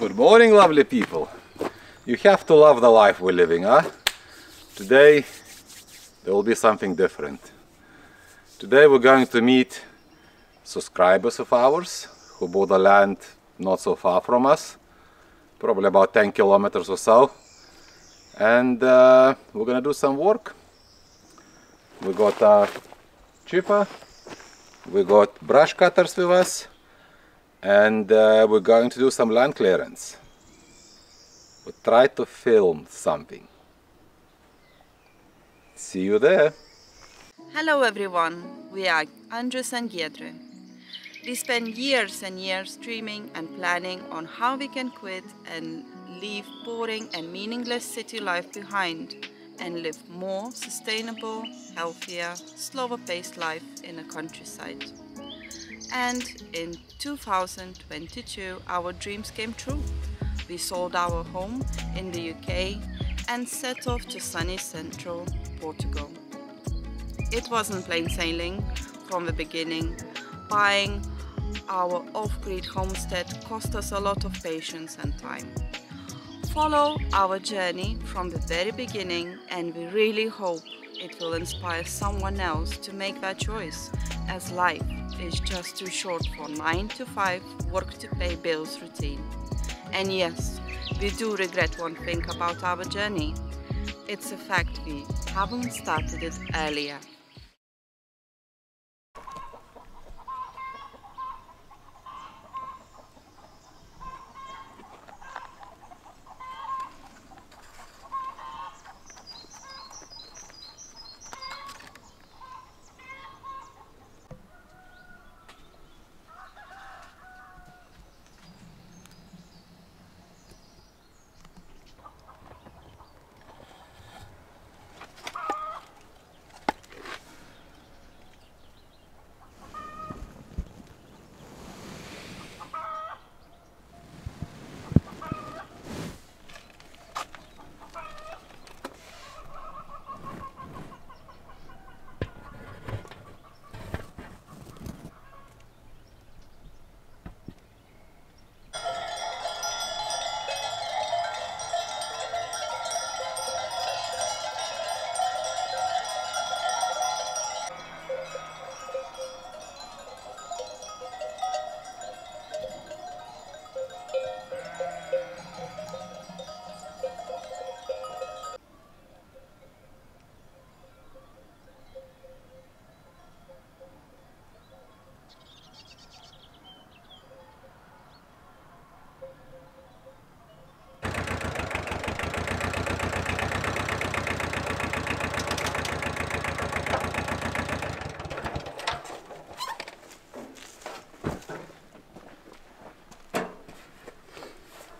Good morning, lovely people. You have to love the life we're living, huh? Today there will be something different. Today we're going to meet subscribers of ours who bought the land not so far from us, probably about 10 kilometers or so, and we're gonna do some work. We got a chipper, we got brush cutters with us, and we're going to do some land clearance. We'll try to film something. See you there. Hello everyone, we are Andres and Giedre. We spent years and years dreaming and planning on how we can quit and leave boring and meaningless city life behind and live more sustainable, healthier, slower paced life in the countryside. And in 2022 our dreams came true. We sold our home in the UK and set off to sunny central Portugal. It wasn't plain sailing from the beginning. Buying our off-grid homestead cost us a lot of patience and time. Follow our journey from the very beginning and we really hope it will inspire someone else to make that choice, as life is just too short for 9 to 5 work to pay bills routine. And yes, we do regret one thing about our journey. It's a fact we haven't started it earlier.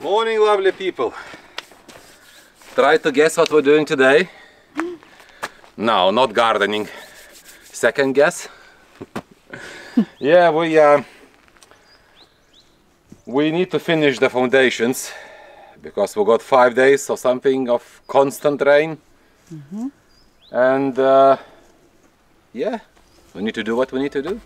Morning, lovely people. Try to guess what we're doing today? No, not gardening. Second guess? Yeah, we need to finish the foundations because we got 5 days or something of constant rain. And yeah, we need to do what we need to do.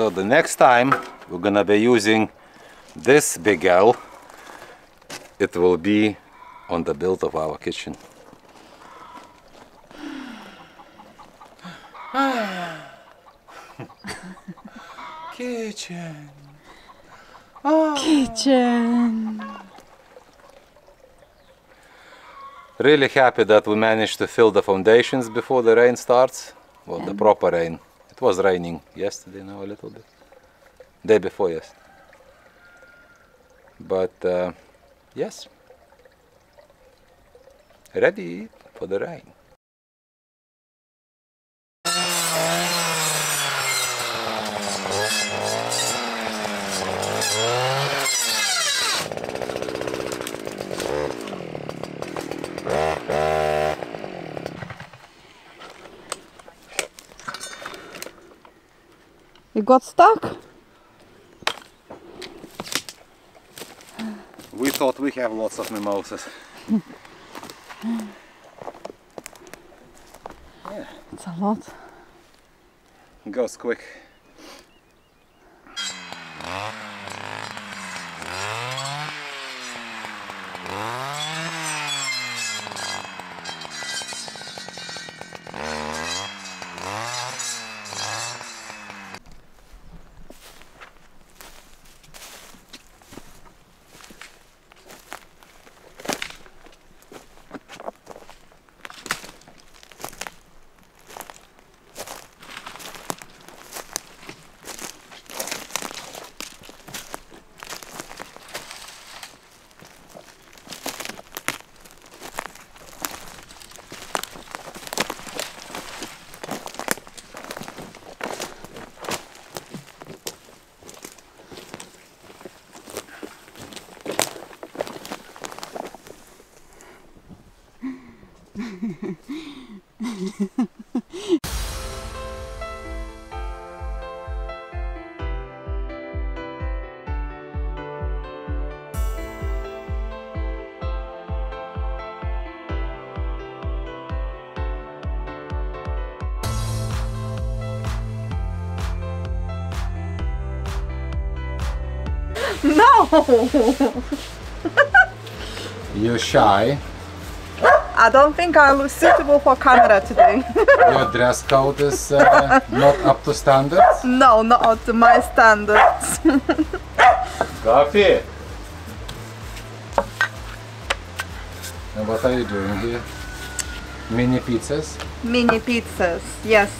So the next time we're gonna be using this big girl. It will be on the build of our kitchen. Kitchen. Oh. Kitchen. Really happy that we managed to fill the foundations before the rain starts. Well, the proper rain. It was raining yesterday now a little bit. Day before yesterday. But yes, ready for the rain. You got stuck? We thought we have lots of mimosas. Yeah. It's a lot. It goes quick. No! You're shy. I don't think I look suitable for camera today. Your dress code is not up to standards? No, not up to my standards. Coffee! And what are you doing here? Mini pizzas? Mini pizzas, yes.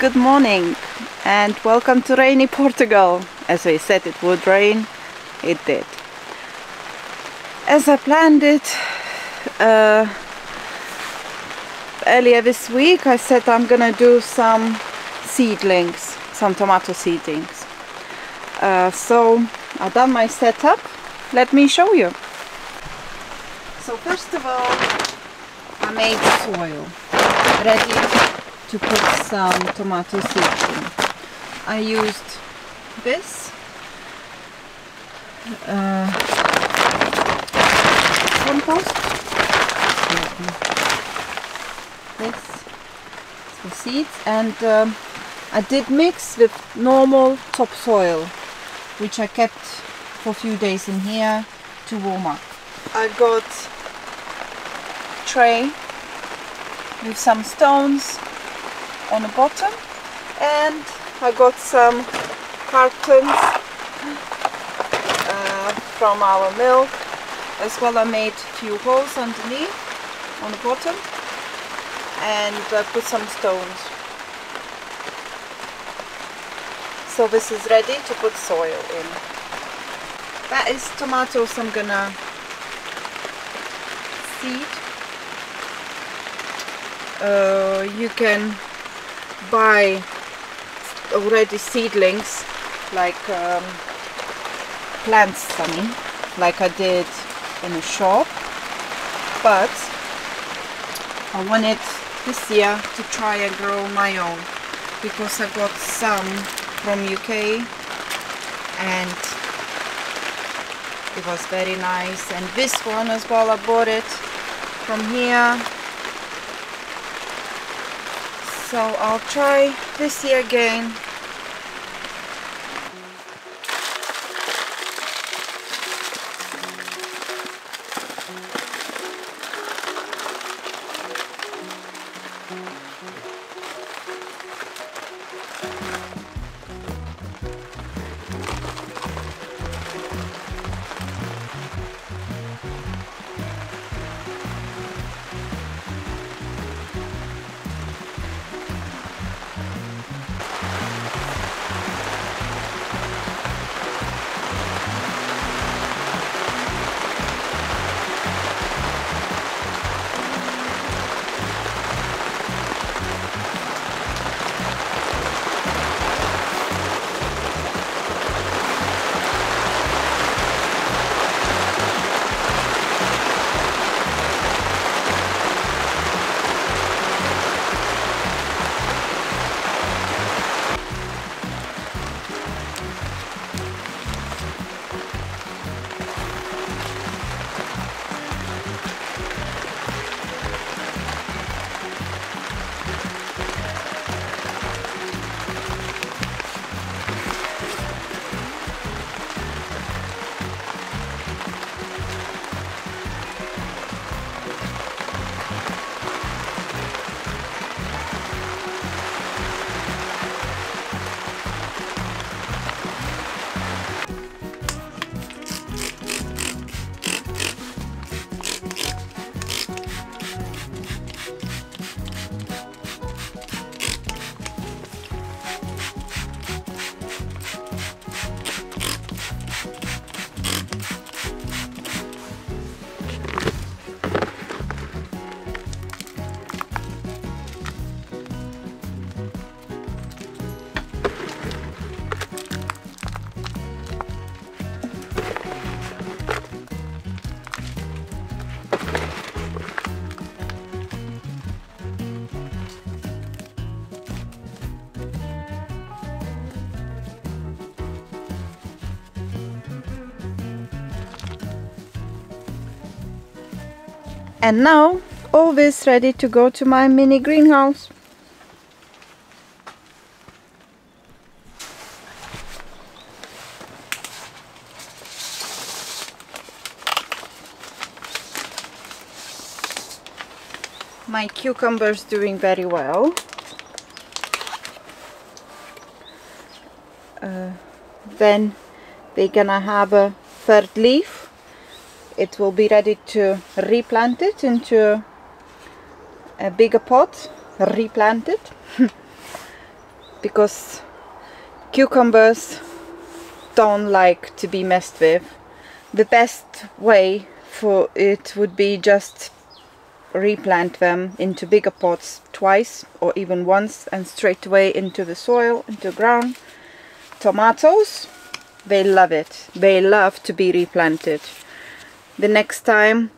Good morning and welcome to rainy Portugal. As I said it would rain, it did. As I planned it earlier this week, I said I'm gonna do some seedlings, some tomato seedlings. So I've done my setup. Let me show you. So first of all, I made soil ready to put some tomato seeds in. I used this compost, this for seeds, and I did mix with normal topsoil, which I kept for a few days in here to warm up. I got a tray with some stones on the bottom, and I got some cartons from our milk as well. I made a few holes underneath on the bottom and put some stones. So this is ready to put soil in. That is tomatoes I'm gonna seed. You can buy already seedlings, like plants, like I did in a shop, but I wanted this year to try and grow my own, because I got some from UK and it was very nice. And this one as well, I bought it from here. So I'll try this year again. And now all this ready to go to my mini greenhouse. My cucumbers doing very well. Then they're gonna have a third leaf. It will be ready to replant it into a bigger pot, replant it, because cucumbers don't like to be messed with. The best way for it would be just replant them into bigger pots twice or even once and straight away into the soil, into the ground. Tomatoes, they love it. They love to be replanted. The next time,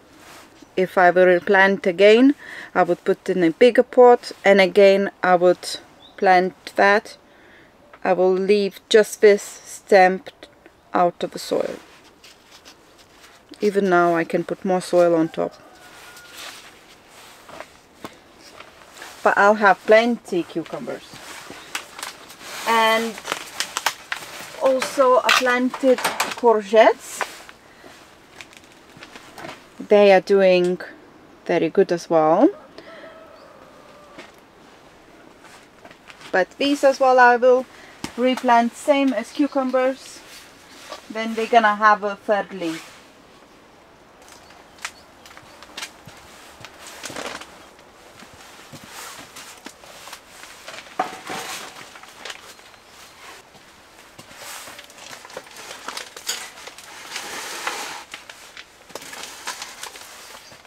if I will replant again, I would put in a bigger pot, and again I would plant that. I will leave just this stamped out of the soil. Even now I can put more soil on top. But I'll have plenty cucumbers. And also I planted courgettes. They are doing very good as well. But these as well I will replant, same as cucumbers. Then they're gonna have a third leaf.